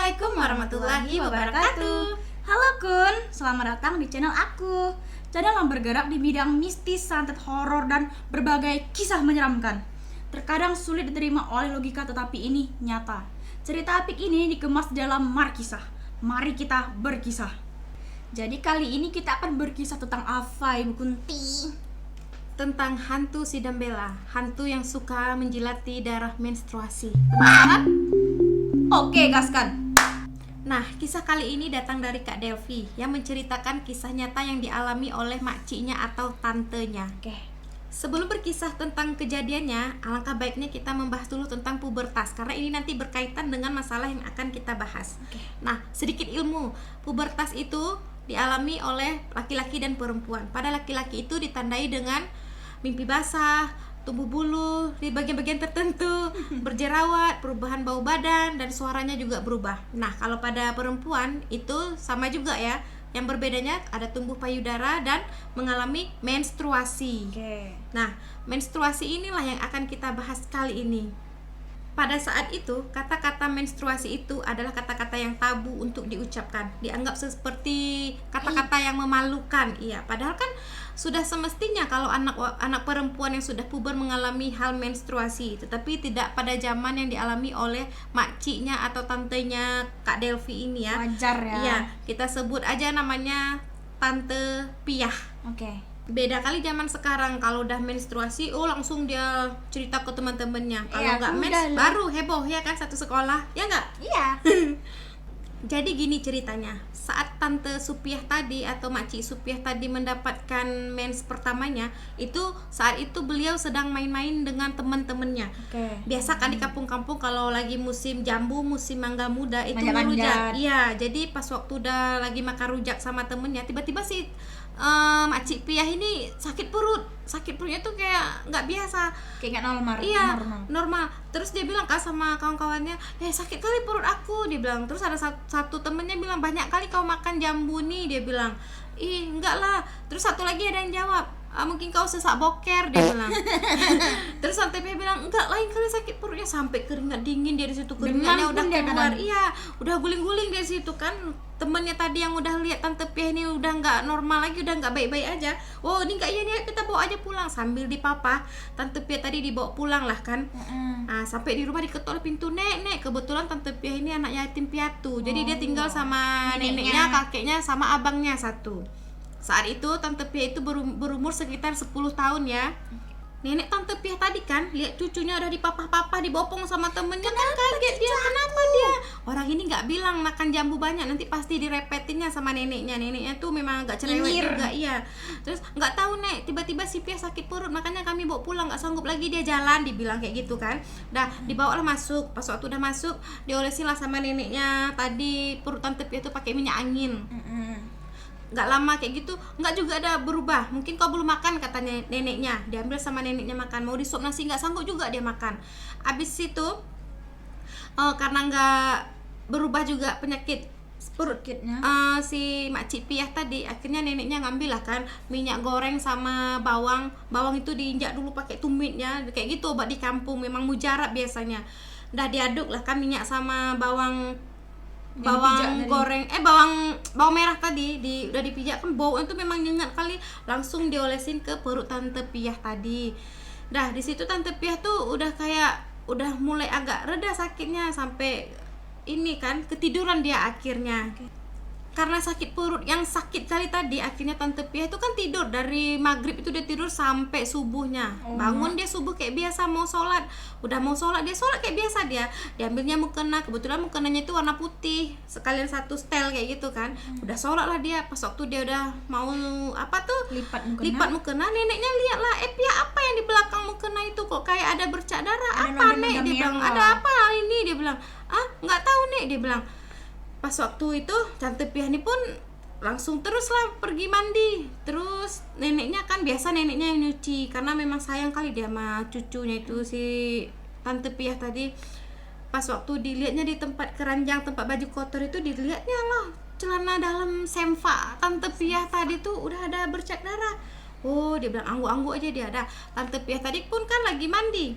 Assalamualaikum warahmatullahi wabarakatuh. Halo Kun, selamat datang di channel aku. Channel yang bergerak di bidang mistis, santet, horor, dan berbagai kisah menyeramkan. Terkadang sulit diterima oleh logika, tetapi ini nyata. Cerita apik ini dikemas dalam markisah. Mari kita berkisah. Jadi kali ini kita akan berkisah tentang apa, Ibu Kunti? Tentang hantu Sidambela, hantu yang suka menjilati darah menstruasi. Penasaran? Oke, gaskan. Nah, kisah kali ini datang dari Kak Delvi yang menceritakan kisah nyata yang dialami oleh makciknya atau tantenya. Oke. Sebelum berkisah tentang kejadiannya, alangkah baiknya kita membahas dulu tentang pubertas, karena ini nanti berkaitan dengan masalah yang akan kita bahas. Oke. Nah, sedikit ilmu. Pubertas itu dialami oleh laki-laki dan perempuan. Pada laki-laki itu ditandai dengan mimpi basah, tumbuh bulu di bagian-bagian tertentu, berjerawat, perubahan bau badan, dan suaranya juga berubah. Nah, kalau pada perempuan itu sama juga ya. Yang berbedanya ada tumbuh payudara dan mengalami menstruasi. Oke. Nah, menstruasi inilah yang akan kita bahas kali ini. Pada saat itu, kata-kata menstruasi itu adalah kata-kata yang tabu untuk diucapkan. Dianggap seperti kata-kata yang memalukan. Iya, padahal kan sudah semestinya kalau anak perempuan yang sudah puber mengalami hal menstruasi, tetapi tidak pada zaman yang dialami oleh makciknya atau tantenya Kak Delvi ini ya. Wajar ya. Iya, kita sebut aja namanya Tante Piah. Oke. Beda kali zaman sekarang, kalau udah menstruasi langsung dia cerita ke teman-temannya. Kalau Iya, nggak aku mens udah baru heboh ya kan, satu sekolah ya nggak. Iya. Jadi gini ceritanya, saat Tante Supiah tadi atau Makcik Supiah tadi mendapatkan mens pertamanya, itu saat itu beliau sedang main-main dengan teman-temannya. Oke. Biasa kan di kampung-kampung kalau lagi musim jambu, musim mangga muda itu Manjat-manjat. ngerujak. Iya, jadi pas waktu udah lagi makan rujak sama temennya, tiba-tiba si Makcik Piah ini sakit perut. Sakit perutnya tuh kayak nggak biasa. Kayak nggak normal. Iya, normal. Terus dia bilang kan sama kawan-kawannya, sakit kali perut aku, dia bilang. Terus ada satu temennya bilang, banyak kali kau makan jambu nih, dia bilang. Ih, enggak lah. Terus satu lagi ada yang jawab, mungkin kau sesak boker, dia bilang. Terus Tante Piah bilang, enggak, lain kali sakit perutnya, sampai keringat dingin dari situ, keringatnya udah keluar. Iya, udah guling-guling dari situ kan. Temennya tadi yang udah lihat Tante Piah ini udah nggak normal lagi, udah nggak baik-baik aja. Oh, ini nggak iya nih, kita bawa aja pulang. Sambil dipapa, Tante Piah tadi dibawa pulang lah kan. Nah, sampai di rumah diketok oleh pintu. Nek, kebetulan Tante Piah ini anak yatim piatu. Jadi dia tinggal sama neneknya, kakeknya, sama abangnya satu. Saat itu Tante Piah itu berumur sekitar 10 tahun ya. Nenek Tante Piah tadi kan lihat cucunya udah dipapah-papah, dibopong sama temennya, kan kaget dia. Kenapa dia? Orang ini nggak bilang makan jambu banyak, nanti pasti direpetinnya sama neneknya. Neneknya tuh memang agak cerewet juga, iya. Terus nggak tahu Nek, tiba-tiba si Piah sakit perut, makanya kami bawa pulang, nggak sanggup lagi dia jalan, dibilang kayak gitu kan. Dah dibawalah masuk. Pas waktu udah masuk, diolesin lah sama neneknya. Tadi perut Tante Piah tuh pakai minyak angin. Nggak lama kayak gitu, nggak juga ada berubah. Mungkin kau belum makan, katanya neneknya. Diambil sama neneknya makan, mau disuap nasi nggak sanggup juga dia makan. Abis itu karena nggak berubah juga penyakit perut si Makcik Piah tadi, akhirnya neneknya ngambil lah kan minyak goreng sama bawang itu diinjak dulu pakai tumitnya, kayak gitu obat di kampung, memang mujarab biasanya. Udah diaduk lah kan minyak sama bawang goreng, bawang merah tadi udah dipijak kan, baunya itu memang nyengat kali, langsung diolesin ke perut Tante Piah tadi. Dah di situ Tante Piah tuh udah mulai agak reda sakitnya, sampai ini kan ketiduran dia akhirnya. Karena sakit perut yang sakit kali tadi, akhirnya Tante Piah itu kan tidur dari maghrib, itu dia tidur sampai subuhnya. Bangun dia subuh kayak biasa mau sholat. Udah mau sholat, dia sholat kayak biasa dia. Diambilnya mukena, kebetulan mukenanya itu warna putih, sekalian satu setel kayak gitu kan. Udah sholat lah dia. Pas waktu dia udah mau lipat mukena, neneknya lihat lah, Piah, apa yang di belakang mukena itu kok kayak ada bercak darah? Apa Nek? Dia bilang, ada apa ini? Dia bilang, nggak tahu Nek, dia bilang. Pas waktu itu Tante Piah ini pun langsung terus lah pergi mandi. Terus neneknya kan biasa neneknya yang nyuci, karena memang sayang kali dia sama cucunya itu si Tante Piah tadi. Pas waktu dilihatnya di tempat keranjang, tempat baju kotor itu, dilihatnya lah celana dalam semfa Tante Piah tadi tuh udah ada bercak darah. Oh, dia bilang angguk-angguk aja dia ada. Tante Piah tadi pun kan lagi mandi.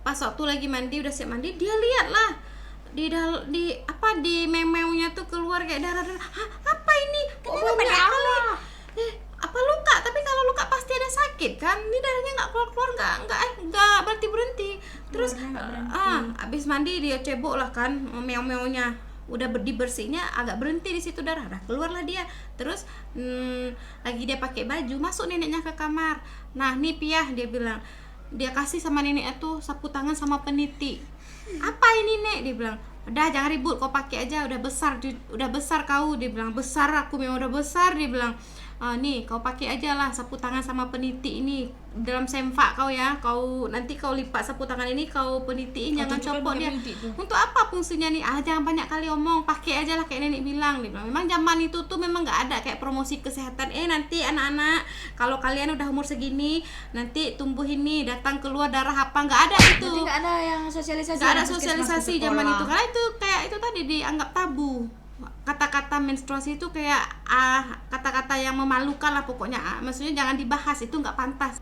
Pas waktu lagi mandi, udah siap mandi, dia lihat lah di memeunya tuh keluar kayak darah. Hah, apa ini? Kenapa Banyak ya kali. Allah? Apa luka? Tapi kalau luka pasti ada sakit kan? Ini darahnya nggak keluar nggak berhenti. Terus Keluarnya nggak berhenti. abis mandi dia cebok lah kan meonya. Udah dibersihnya agak berhenti di situ darah. Dah keluarlah dia. Terus lagi dia pakai baju, masuk neneknya ke kamar. Nah, nih Piah, dia bilang, dia kasih sama neneknya tuh sapu tangan sama peniti. Apa ini, Nek? Dia bilang, udah jangan ribut, kau pakai aja, udah besar kau. Dia bilang, besar aku memang udah besar. Dia bilang, nih kau pakai aja lah sapu tangan sama peniti ini dalam sempak kau ya. Kau nanti kau lipat sapu tangan ini, kau penitiin, jangan copot dia. Untuk apa fungsinya nih? Jangan banyak kali omong, pakai aja lah kayak nenek bilang. Dia bilang, memang zaman itu tuh memang nggak ada kayak promosi kesehatan. Nanti anak-anak kalau kalian udah umur segini nanti tumbuh ini datang keluar darah apa, nggak ada itu. Berarti nggak ada yang sosialisasi. Nggak ada anak puskesmas sosialisasi ke zaman sekolah. itu, karena itu kayak itu tadi dianggap tabu. Kata-kata menstruasi itu kayak kata-kata yang memalukan lah pokoknya. Maksudnya jangan dibahas, itu nggak pantas.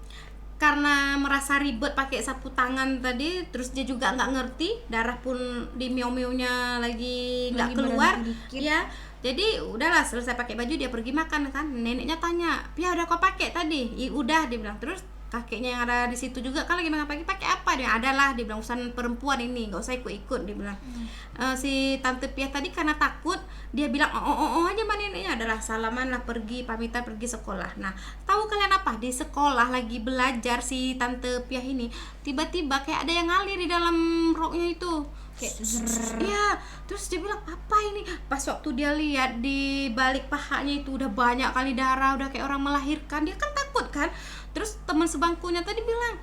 Karena merasa ribet pakai sapu tangan tadi, terus dia juga nggak ngerti, darah pun di meo-meonya lagi nggak Lagi keluar berhenti dikit. ya. Jadi udahlah, selesai pakai baju dia pergi makan kan. Neneknya tanya, "Pia, udah kau pakai tadi?" "Iya udah," dia bilang. Terus kakeknya yang ada di situ juga kan lagi makan pagi, "Pakai apa?" Dia, "Adalah," dia bilang, "urusan perempuan ini, nggak usah ikut-ikut," dia bilang. Si tante Pia tadi karena takut, dia bilang oh aja sama neneknya. Adalah salaman lah, pergi pamitan pergi sekolah. Nah, tahu kalian apa? Di sekolah lagi belajar si tante Pia ini, tiba-tiba kayak ada yang ngalir di dalam roknya itu. Kayak iya, terus dia bilang, "Apa ini?" Pas waktu dia lihat di balik pahanya itu udah banyak kali darah, udah kayak orang melahirkan. Dia kan takut kan. Terus teman sebangkunya tadi bilang,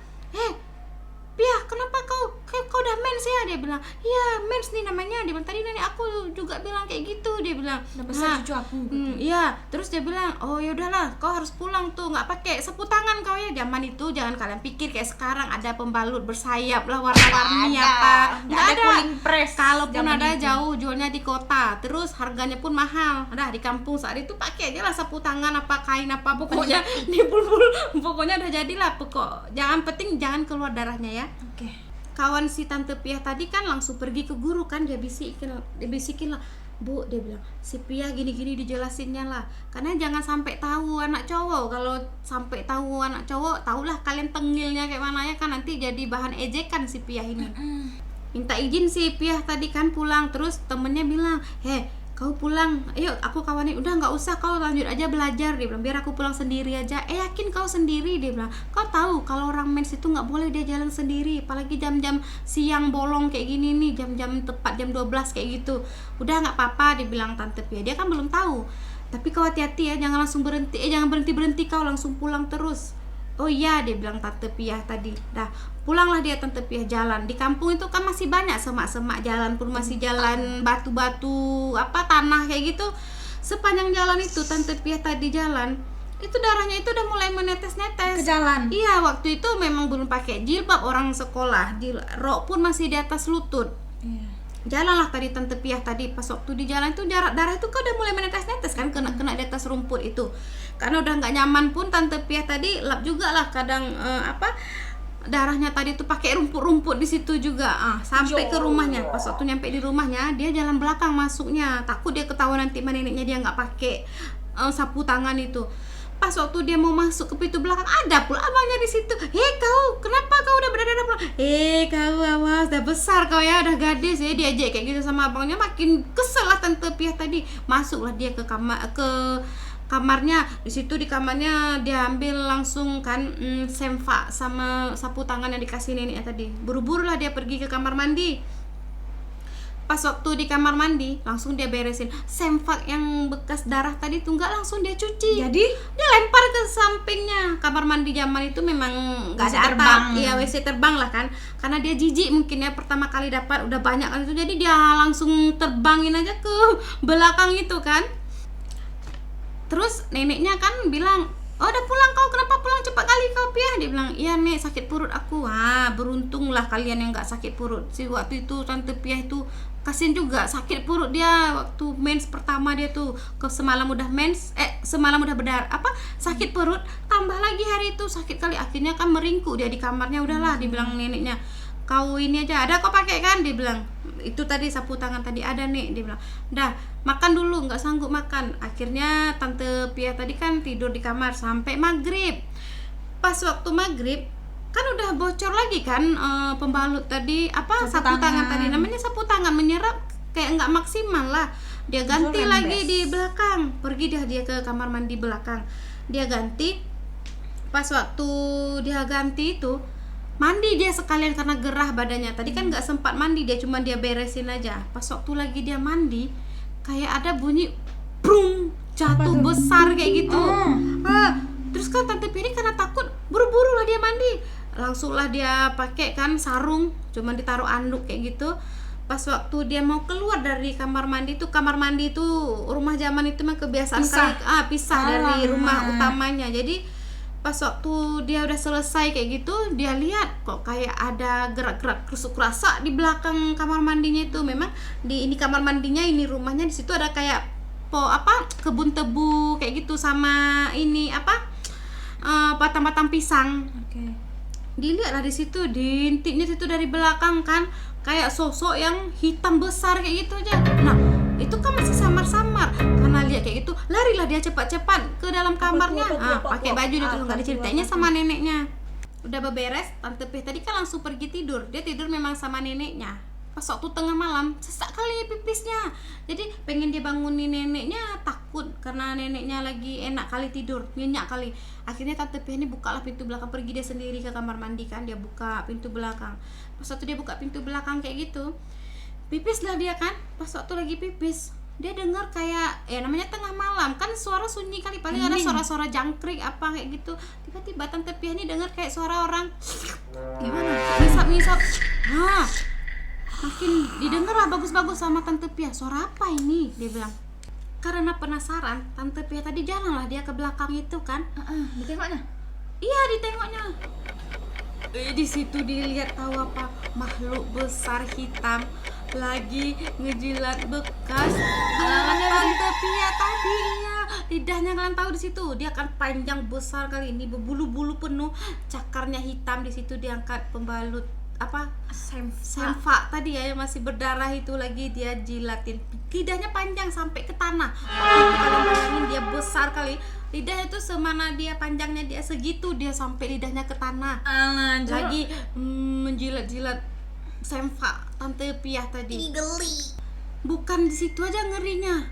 "Pia, kenapa kau udah mens ya?" Dia bilang, "Iya, mens nih namanya." Dia bilang, "Tadi nenek aku juga bilang kayak gitu." Dia bilang, Udah besar cucu aku. iya. Terus dia bilang, "Oh ya udahlah, kau harus pulang tuh, nggak pakai sapu tangan kau ya." Zaman itu jangan kalian pikir kayak sekarang ada pembalut bersayap lah warna-warni apa. Nggak ada cooling press. Kalaupun zaman ada itu. jauh, jualnya di kota. Terus harganya pun mahal. Udah di kampung saat itu pakai aja lah sapu tangan apa kain apa pokoknya di bulbul pokoknya udah jadilah pokok. Jangan keluar darahnya ya. Oke. Kawan si tante Pia tadi kan langsung pergi ke guru kan, dia bisikin lah, "Bu," dia bilang, "si Pia gini-gini dijelasinnya lah, karena jangan sampai tahu anak cowok. Kalau sampai tahu anak cowok, tahulah kalian tengilnya kayak mana ya kan, nanti jadi bahan ejekan si Pia ini." Minta izin si Pia tadi kan pulang. Terus temennya bilang, "Kau pulang, ayo aku kawanin." "Udah nggak usah, kau lanjut aja belajar," dia bilang, "biar aku pulang sendiri aja." "Yakin kau sendiri?" Dia bilang, "Kau tahu kalau orang mens itu nggak boleh dia jalan sendiri, apalagi jam-jam siang bolong kayak gini nih, jam-jam tepat jam 12 kayak gitu." "Udah nggak apa-apa," dibilang tante Pia. Dia kan belum tahu, "Tapi kau hati-hati ya, jangan langsung berhenti, jangan berhenti kau langsung pulang terus." "Oh iya," dia bilang tante Pia tadi. Dah pulanglah dia tante Pia jalan. Di kampung itu kan masih banyak semak-semak, jalan pun masih jalan batu-batu apa tanah kayak gitu. Sepanjang jalan itu tante Pia tadi jalan, itu darahnya itu udah mulai menetes-netes Ke jalan. Iya, waktu itu memang belum pakai jilbab orang sekolah, rok pun masih di atas lutut. Iya. Jalanlah tadi tante Pia tadi, pas waktu di jalan itu darah itu kan udah mulai menetes-netes kan, kena di atas rumput itu. Karena udah nggak nyaman pun tante Pia tadi lap juga lah kadang darahnya tadi tuh pakai rumput-rumput di situ juga. Sampai ke rumahnya. Pas waktu nyampe di rumahnya, dia jalan belakang masuknya, takut dia ketahuan nanti sama neneknya dia nggak pakai sapu tangan itu. Pas waktu dia mau masuk ke pintu belakang, ada pula abangnya di situ. Kau, kenapa kau udah berdarah pula?" Kau awas, udah besar kau ya, udah gadis ya." Diajak kayak gitu sama abangnya, makin kesel lah tante Pia tadi. Masuklah dia ke kamarnya. Di situ di kamarnya dia ambil langsung kan sempak sama sapu tangan yang dikasih neneknya tadi. Buru-buru lah dia pergi ke kamar mandi. Pas waktu di kamar mandi, langsung dia beresin sempak yang bekas darah tadi tuh, nggak langsung dia cuci. Jadi Dia lempar ke sampingnya. Kamar mandi zaman itu memang nggak WC ada terbang. atap. Iya, WC terbang lah kan. Karena dia jijik mungkin ya, pertama kali dapat udah banyak kan itu, jadi dia langsung terbangin aja ke belakang itu kan. Terus neneknya kan bilang, "Oh udah pulang kau, kenapa pulang cepat kali kau Pia?" Dia bilang, "Iya Nek, sakit perut aku." Beruntunglah kalian yang nggak sakit perut. Si waktu itu tante Pia itu kasian juga, sakit perut dia waktu mens pertama dia tuh, semalam udah mens, semalam udah berdarah sakit perut, tambah lagi hari itu sakit kali, akhirnya kan meringkuk dia di kamarnya. Udahlah dibilang neneknya, kau ini aja, ada kau pakai kan, dia bilang. Itu tadi sapu tangan tadi ada nih, dia bilang. Dah makan dulu, nggak sanggup makan. Akhirnya tante Pia tadi kan tidur di kamar sampai maghrib. Pas waktu maghrib kan udah bocor lagi kan, pembalut tadi apa, sapu tangan tadi, namanya sapu tangan menyerap kayak nggak maksimal lah. Dia ganti lagi di belakang, pergi dia ke kamar mandi belakang, dia ganti. Pas waktu dia ganti itu mandi dia sekalian karena gerah badannya tadi kan, nggak sempat mandi, dia cuma dia beresin aja. Pas waktu lagi dia mandi kayak ada bunyi brung, jatuh besar kayak gitu. Terus kan tante Pia karena takut buru-buru lah dia mandi, langsung lah dia pakai kan sarung, cuma ditaruh anduk kayak gitu. Pas waktu dia mau keluar dari kamar mandi itu rumah zaman itu mah kebiasaan pisah dari rumah utamanya. Jadi pas waktu dia udah selesai kayak gitu, dia lihat kok kayak ada gerak-gerak kerusuk rasa di belakang kamar mandinya itu. Memang di ini kamar mandinya, ini rumahnya, di situ ada kayak kebun tebu kayak gitu, sama ini batang-batang pisang. Dilihatlah di situ, diintipnya situ dari belakang kan, kayak sosok yang hitam besar kayak gitu aja. Nah itu kan masih samar-samar, karena lihat kayak gitu larilah dia cepat-cepat ke dalam kamarnya, pakai baju dia tuh, nggak diceritainnya sama neneknya. Udah beberes, tante Pia tadi kan langsung pergi tidur. Dia tidur memang sama neneknya. Pas waktu tengah malam sesak kali pipisnya, jadi pengen dia bangunin neneknya, takut karena neneknya lagi enak kali tidur, nyenyak kali. Akhirnya tante Pia ini bukalah pintu belakang, pergi dia sendiri ke kamar mandi kan, dia buka pintu belakang. Pas waktu dia buka pintu belakang kayak gitu, pipis lah dia kan. Pas waktu lagi pipis, dia dengar kayak namanya tengah malam kan, suara sunyi kali, paling ada suara-suara jangkrik apa kayak gitu. Tiba-tiba tante Pia ini dengar kayak suara orang gimana, ngisap-ngisap. Makin didengar lah bagus-bagus sama tante Pia, suara apa ini, dia bilang. Karena penasaran, tante Pia tadi jalan lah dia ke belakang itu kan. Ditengoknya? Iya, ditengoknya. Di situ dilihat tahu apa, makhluk besar hitam lagi ngejilat bekas tante Pia tadi. Iya, lidahnya kalian tahu di situ, dia kan panjang besar kali ini, berbulu-bulu penuh, cakarnya hitam. Di situ diangkat pembalut semfa tadi ya, yang masih berdarah itu lagi dia jilatin. Lidahnya panjang sampai ke tanah. Kalian bayangin dia besar kali, lidahnya itu semana dia panjangnya, dia segitu, dia sampai lidahnya ke tanah. Lagi menjilat-jilat semfa tante Pia tadi. Geli. Bukan di situ aja ngerinya,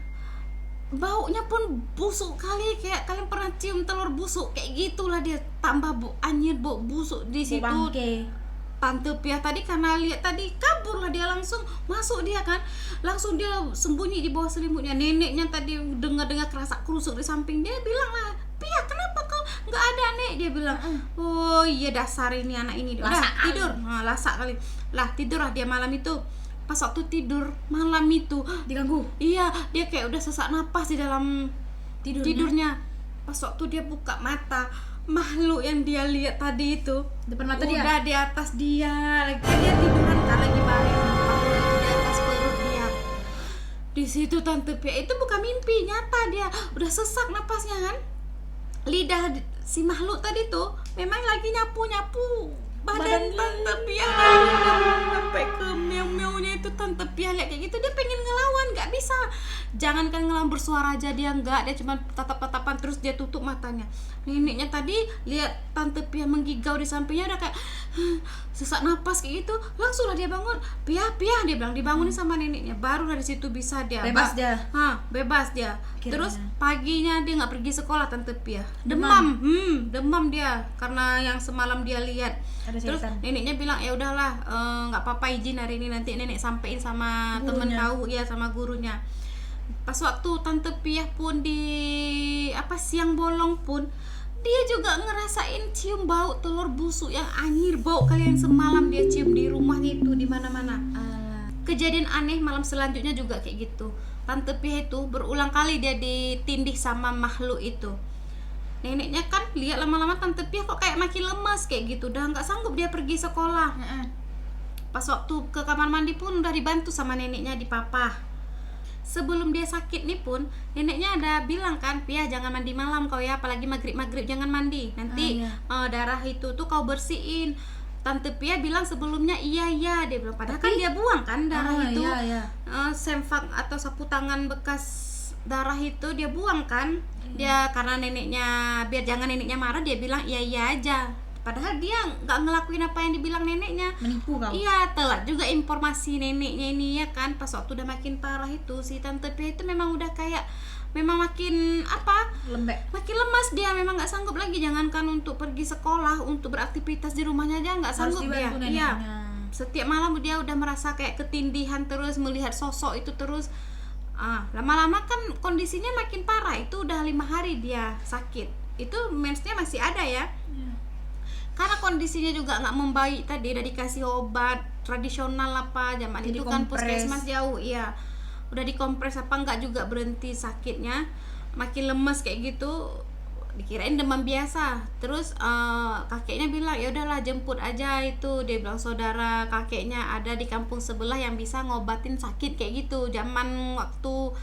baunya pun busuk kali, kayak kalian pernah cium telur busuk kayak gitulah dia, tambah bau busuk di situ. Tante Pia tadi karena lihat tadi kabur lah dia, langsung masuk dia kan, langsung dia sembunyi di bawah selimutnya. Neneknya tadi dengar kerasa kerusuk di samping, dia bilang lah, Pia kenapa kau nggak ada nek, dia bilang. Oh iya, dasar ini anak ini udah tidur, lasak kali lah, tidur lah dia malam itu. Pas waktu tidur malam itu Diganggu? Iya, dia kayak udah sesak napas di dalam tidurnya. Pas waktu dia buka mata, makhluk yang dia lihat tadi itu depan mata udah di atas dia lagi. Dia tiduran kan lagi bareng, makhluk itu di atas perut dia. Di situ tante Pia itu bukan mimpi, nyata dia udah sesak napasnya kan. Lidah si makhluk tadi tuh memang lagi nyapu badan tante Pia sampai ke meow-meownya itu. Tante Pia lihat kayak gitu, dia pengen ngelawan, nggak bisa. Jangankan ngelawan bersuara aja dia nggak, dia cuma tatap-tatapan terus dia tutup matanya. Neneknya tadi lihat tante Pia menggigau di sampingnya, udah kayak sesak napas kayak gitu, langsung lah dia bangun. Pia dia bilang, dibangunin sama neneknya. Baru dari situ bisa dia bebas dia. Terus paginya dia nggak pergi sekolah tante Pia, demam dia karena yang semalam dia lihat. Terus neneknya bilang, ya udahlah, nggak apa-apa, izin hari ini, nanti nenek sampein sama temen kau, ya sama gurunya. Pas waktu tante Pia pun di siang bolong pun, dia juga ngerasain cium bau telur busuk yang anyir, bau kalian semalam dia cium di rumahnya itu, di mana-mana. Kejadian aneh malam selanjutnya juga kayak gitu. Tante Pia itu berulang kali dia ditindih sama makhluk itu. Neneknya kan lihat lama-lama tante Pia kok kayak makin lemas kayak gitu, udah nggak sanggup dia pergi sekolah. Pas waktu ke kamar mandi pun udah dibantu sama neneknya di papa. Sebelum dia sakit nih pun, neneknya ada bilang kan, Pia jangan mandi malam kau ya, apalagi maghrib jangan mandi, nanti darah itu tuh kau bersihin. Tante Pia bilang sebelumnya iya dia bilang, padahal kan dia buang kan darah itu. Iya. Sempak atau sapu tangan bekas darah itu dia buang kan. Dia karena neneknya, biar jangan neneknya marah, dia bilang iya aja, padahal dia nggak ngelakuin apa yang dibilang neneknya. Menipu kau. Iya, telat juga informasi neneknya ini ya kan. Pas waktu udah makin parah itu, si Tante Pia itu memang udah kayak memang makin Lembek. makin lemas dia, memang nggak sanggup lagi, jangankan untuk pergi sekolah, untuk beraktivitas di rumahnya aja nggak sanggup dia. Iya, setiap malam dia udah merasa kayak ketindihan terus, melihat sosok itu terus. Lama-lama kan kondisinya makin parah, itu udah 5 hari dia sakit, itu mensnya masih ada ya. Karena kondisinya juga nggak membaik tadi, udah dikasih obat tradisional apa zaman Jadi itu kan kompres. puskesmas jauh, iya udah dikompres apa nggak juga berhenti sakitnya, makin lemes kayak gitu, dikirain demam biasa. Terus kakeknya bilang ya udahlah jemput aja itu, dia bilang saudara kakeknya ada di kampung sebelah yang bisa ngobatin sakit kayak gitu. Zaman waktu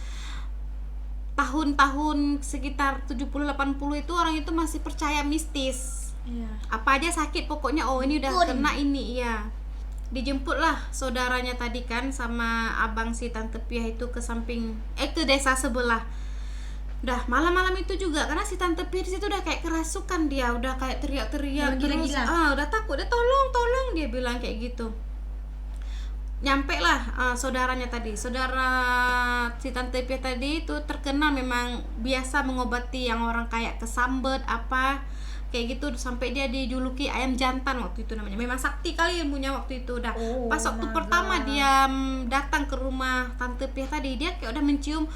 tahun-tahun sekitar 70-80 itu orang itu masih percaya mistis. Iya. Apa aja sakit pokoknya, oh ini udah kena ini, iya. Dijemputlah saudaranya tadi kan sama abang si Tante Pia itu ke samping ke desa sebelah. Udah malam-malam itu juga, karena si Tante Pia di situ udah kayak kerasukan, dia udah kayak teriak-teriak Udah terus, gila-gila. udah takut, dia tolong dia bilang kayak gitu. Nyampe lah saudaranya tadi, saudara si Tante Pia tadi itu terkenal memang biasa mengobati yang orang kayak kesambet apa kayak gitu, sampai dia dijuluki ayam jantan waktu itu namanya. Memang sakti kali ilmunya waktu itu. Udah pas waktu pertama dia datang ke rumah Tante Pia tadi, dia kayak udah mencium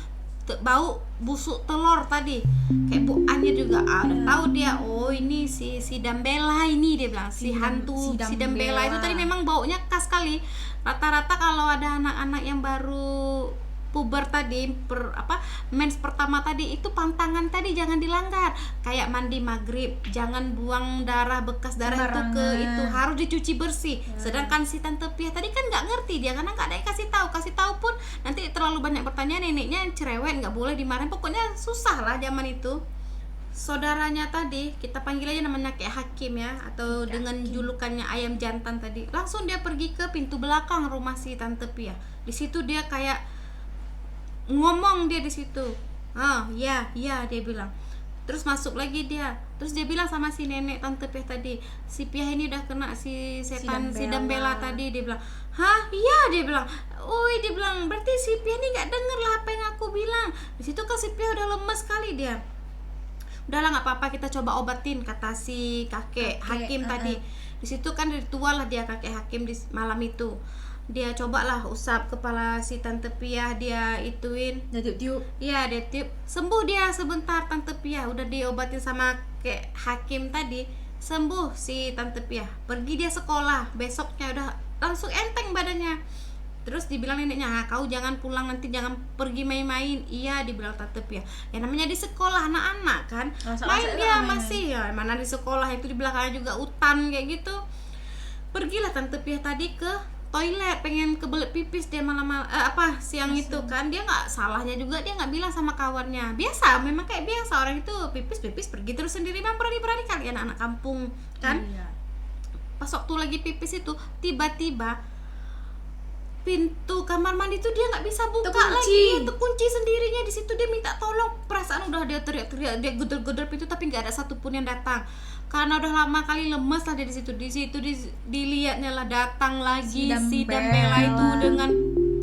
bau busuk telur tadi, kayak Bu Anya juga udah tahu dia, oh ini si Dambela ini, dia bilang si hantu si Dambela itu tadi memang baunya khas kali. Rata-rata kalau ada anak-anak yang baru puber tadi, mens pertama tadi, itu pantangan tadi jangan dilanggar, kayak mandi maghrib jangan buang darah, bekas darah itu ke itu harus dicuci bersih. Sedangkan si Tante Pia tadi kan nggak ngerti dia, karena nggak ada yang kasih tahu pun nanti terlalu banyak bertanya, neneknya cerewet, nggak boleh dimarahin, pokoknya susah lah zaman itu. Saudaranya tadi kita panggil aja namanya kayak Hakim ya, atau dengan julukannya ayam jantan tadi, langsung dia pergi ke pintu belakang rumah si Tante Pia. Di situ dia kayak ngomong, dia di situ ya dia bilang. Terus masuk lagi dia, terus dia bilang sama si nenek Tante Pia tadi, si Pia ini udah kena si setan si Dambela tadi. Dia bilang iya, dia bilang dia bilang berarti si Pia ini nggak denger lah apa yang aku bilang. Di situ kan si Pia udah lemes sekali dia. Udahlah nggak apa-apa, kita coba obatin, kata si kakek Hakim tadi. Di situ kan ritual lah dia, kakek Hakim di malam itu dia cobalah usap kepala si Tante Pia, dia ituin, Dia tiup. iya dia tiup, sembuh dia sebentar Tante Pia. Udah diobatin sama kayak Hakim tadi, sembuh si Tante Pia. Pergi dia sekolah, besoknya udah langsung enteng badannya. Terus dibilang neneknya, kau jangan pulang nanti, jangan pergi main-main. Iya, dibilang Tante Pia, ya namanya di sekolah anak-anak kan main dia masih ya, mana di sekolah itu di belakangnya juga hutan kayak gitu. Pergilah Tante Pia tadi ke toilet, pengen kebelet pipis dia malam siang itu kan. Dia nggak salahnya juga, dia nggak bilang sama kawannya, biasa memang kayak biasa orang itu pipis pergi terus sendiri, memang berani kali anak-anak kampung kan. Pas waktu lagi pipis itu tiba-tiba pintu kamar mandi itu dia nggak bisa buka lagi, terkunci sendirinya. Di situ dia minta tolong, perasaan udah dia teriak-teriak, dia gedor-gedor pintu tapi nggak ada satupun yang datang, karena udah lama kali lemes lah dia di situ. Dilihatnya lah datang lagi si Dambela itu dengan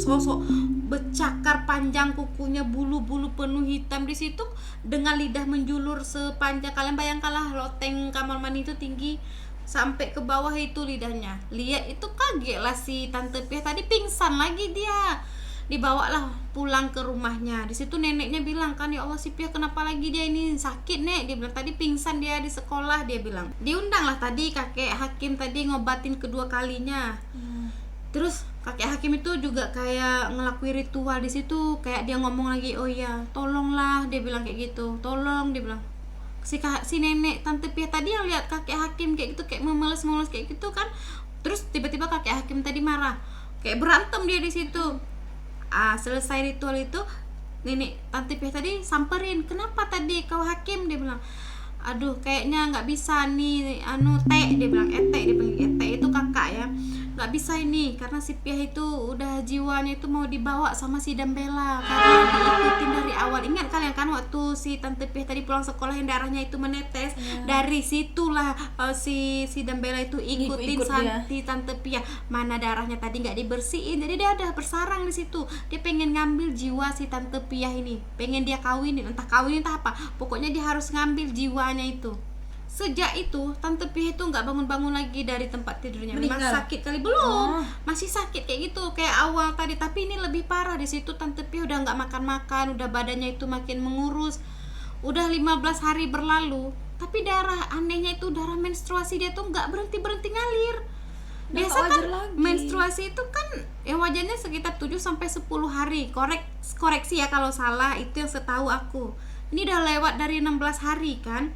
sosok bercakar panjang, kukunya bulu-bulu penuh hitam di situ, dengan lidah menjulur sepanjang, kalian bayangkanlah loteng kamar mandi itu tinggi sampai ke bawah itu lidahnya. Lihat itu kaget lah si Tante Pia tadi, pingsan lagi dia. Dibawalah pulang ke rumahnya. Di situ neneknya bilang kan, ya Allah si Pia kenapa lagi dia ini sakit nek, dia bilang tadi pingsan dia di sekolah. Dia bilang diundang lah tadi kakek Hakim tadi ngobatin kedua kalinya. Terus kakek Hakim itu juga kayak ngelakuin ritual di situ, kayak dia ngomong lagi, oh ya tolonglah, dia bilang kayak gitu, tolong, dia bilang. Si nenek Tante Pia tadi yang lihat kakek Hakim kayak gitu, kayak memeles kayak gitu kan. Terus tiba-tiba kakek Hakim tadi marah, kayak berantem dia di situ. Selesai ritual itu, nenek Tante Pia tadi samperin, kenapa tadi kau Hakim, dia bilang aduh kayaknya nggak bisa nih, Teh, dia bilang Teh, dia panggil Teh itu kakak ya, nggak bisa ini karena si Piah itu udah jiwanya itu mau dibawa sama si Dambela karena diikutin dari awal. Ingat kalian kan waktu si Tante Piah tadi pulang sekolah yang darahnya itu menetes, dari situlah si Dambela itu ikutin Ikut dia. si Tante Piah, mana darahnya tadi nggak dibersihin, jadi dia ada bersarang di situ. Dia pengen ngambil jiwa si Tante Piah ini, pengen dia kawinin, entah kawinin entah apa, pokoknya dia harus ngambil jiwanya itu. Sejak itu Tante Piah itu nggak bangun-bangun lagi dari tempat tidurnya. Memang Meninggal? sakit kali, belum, masih sakit kayak gitu kayak awal tadi, tapi ini lebih parah. Di situ Tante Piah udah nggak makan-makan, udah badannya itu makin mengurus. Udah 15 hari berlalu, tapi darah anehnya itu darah menstruasi dia tuh nggak berhenti ngalir. Udah Biasa nggak kan wajar lagi. menstruasi itu kan yang wajarnya sekitar 7 sampai 10 hari. Koreksi ya kalau salah, itu yang setahu aku. Ini udah lewat dari 16 hari kan.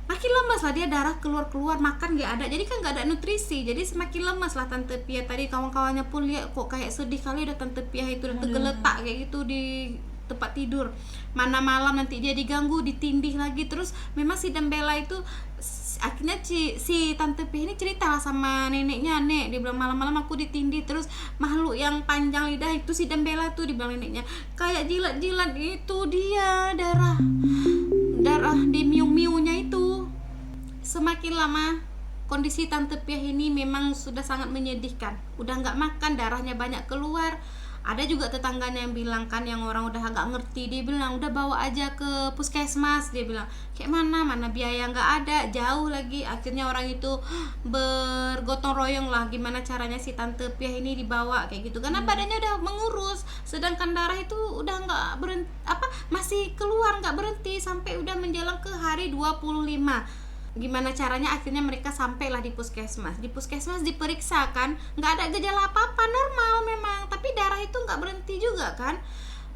Makin lemas lah dia, darah keluar makan nggak ada, jadi kan nggak ada nutrisi, jadi semakin lemas lah Tante Piah tadi. Kawan-kawannya pun lihat kok kayak sedih kali, udah Tante Piah itu udah tergeletak kayak gitu di tempat tidur. Mana malam nanti dia diganggu, ditindih lagi. Terus memang si Dambela itu akhirnya si Tante Piah ini cerita lah sama neneknya, Nek, dia bilang malam-malam aku ditindih, terus makhluk yang panjang lidah itu si Dambela tuh, dibilang neneknya kayak jilat-jilat itu dia darah di miu-miunya itu. Semakin lama kondisi Tante Piah ini memang sudah sangat menyedihkan, udah nggak makan, darahnya banyak keluar. Ada juga tetangganya yang bilang kan, yang orang udah agak ngerti, dia bilang udah bawa aja ke puskesmas, dia bilang kayak mana biaya nggak ada, jauh lagi. Akhirnya orang itu bergotong royong lah gimana caranya si Tante Piah ini dibawa kayak gitu, karena badannya udah mengurus, sedangkan darah itu udah nggak berhenti, masih keluar nggak berhenti sampai udah menjelang ke hari 25. Gimana caranya akhirnya mereka sampailah di puskesmas. Di puskesmas diperiksa kan, nggak ada gejala apa-apa, normal memang, tapi darah itu nggak berhenti juga kan.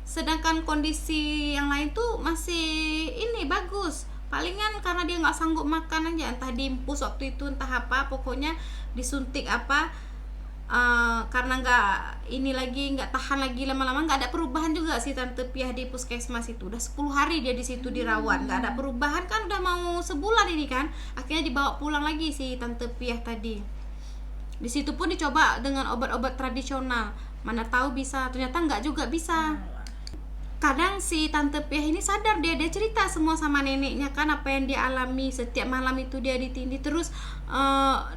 Sedangkan kondisi yang lain tuh masih ini bagus. Palingan karena dia nggak sanggup makan aja, entah diimpus waktu itu entah apa, pokoknya disuntik apa. Karena nggak tahan lagi, lama-lama nggak ada perubahan juga si Tante Piah di puskesmas itu. Udah 10 hari dia di situ dirawat, nggak ada perubahan kan, udah mau sebulan ini kan. Akhirnya dibawa pulang lagi si Tante Piah tadi. Di situ pun dicoba dengan obat-obat tradisional, mana tahu bisa, ternyata nggak juga bisa. Kadang si Tante Piah ini sadar, dia cerita semua sama neneknya kan, apa yang dia alami. Setiap malam itu dia ditindih terus,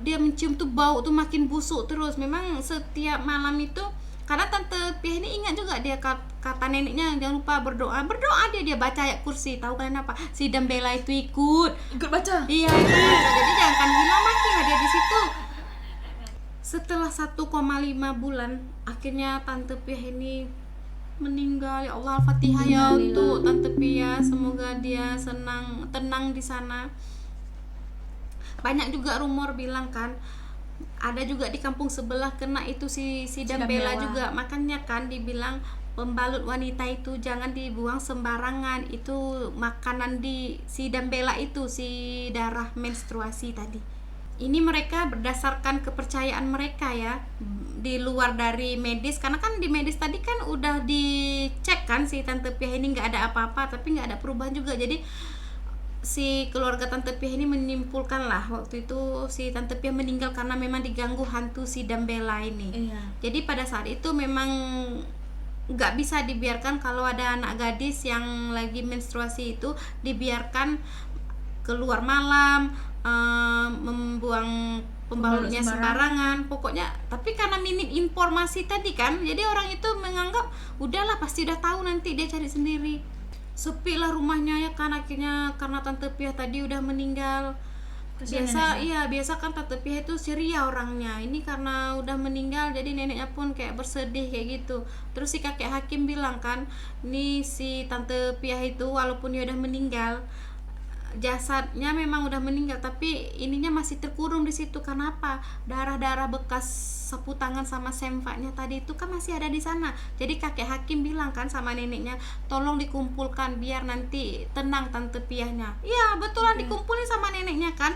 dia mencium tuh bau tuh makin busuk terus. Memang setiap malam itu, karena Tante Piah ini ingat juga, dia kata neneknya jangan lupa berdoa dia baca ayat kursi. Tahu kalian apa? Si Dambela itu ikut baca. Iya, ikut baca. Jadi jangan hilang lagi dia di situ. Setelah 1,5 bulan akhirnya Tante Piah ini meninggal. Ya Allah, Al-Fatihah ya untuk Tante Piah, semoga dia tenang di sana. Banyak juga rumor bilang kan, ada juga di kampung sebelah kena itu si Dambela juga. Makanya kan dibilang pembalut wanita itu jangan dibuang sembarangan, itu makanan di si Dambela itu, si darah menstruasi tadi. Ini mereka berdasarkan kepercayaan mereka ya, di luar dari medis, karena kan di medis tadi kan udah dicek kan si Tante Piah ini nggak ada apa-apa, tapi nggak ada perubahan juga. Jadi si keluarga Tante Piah ini menyimpulkan lah waktu itu si Tante Piah meninggal karena memang diganggu hantu si Dambela ini. Iya. Jadi pada saat itu memang nggak bisa dibiarkan kalau ada anak gadis yang lagi menstruasi itu dibiarkan keluar malam, membuang pembalutnya sembarangan pokoknya. Tapi karena minim informasi tadi kan, jadi orang itu menganggap udahlah pasti udah tahu, nanti dia cari sendiri. Sepi lah rumahnya ya kan akhirnya, karena Tante Piah tadi udah meninggal. Biasa kan Tante Piah itu ceria orangnya, ini karena udah meninggal jadi neneknya pun kayak bersedih kayak gitu. Terus si kakek Hakim bilang kan, nih si Tante Piah itu walaupun dia udah meninggal, jasadnya memang udah meninggal, tapi ininya masih terkurung di situ. Kenapa? Darah-darah bekas sapu tangan sama semfaknya tadi itu kan masih ada di sana. Jadi kakek Hakim bilang kan sama neneknya, tolong dikumpulkan biar nanti tenang Tante Piahnya. Iya betulan, dikumpulin sama neneknya kan,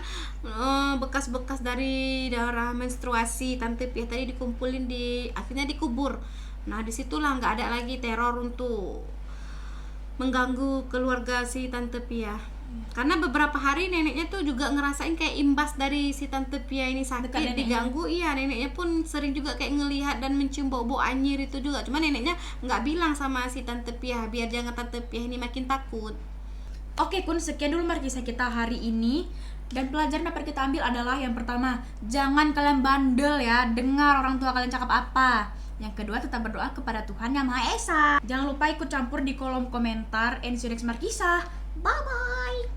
bekas-bekas dari darah menstruasi Tante Piah tadi dikumpulin, akhirnya dikubur. Nah disitulah nggak ada lagi teror untuk mengganggu keluarga si Tante Piah. Karena beberapa hari neneknya tuh juga ngerasain kayak imbas dari si Tante Pia ini Dekat sakit, neneknya. diganggu. Iya, neneknya pun sering juga kayak ngelihat dan mencium bau-bau anyir itu juga. Cuma neneknya nggak bilang sama si Tante Pia biar jangan Tante Pia ini makin takut. Oke Kun, sekian dulu kisah kita hari ini. Dan pelajaran dapat kita ambil adalah yang pertama, jangan kalian bandel ya, dengar orang tua kalian cakap apa. Yang kedua, tetap berdoa kepada Tuhan Yang Maha Esa. Jangan lupa ikut campur di kolom komentar. And see you next Markisah. Bye bye.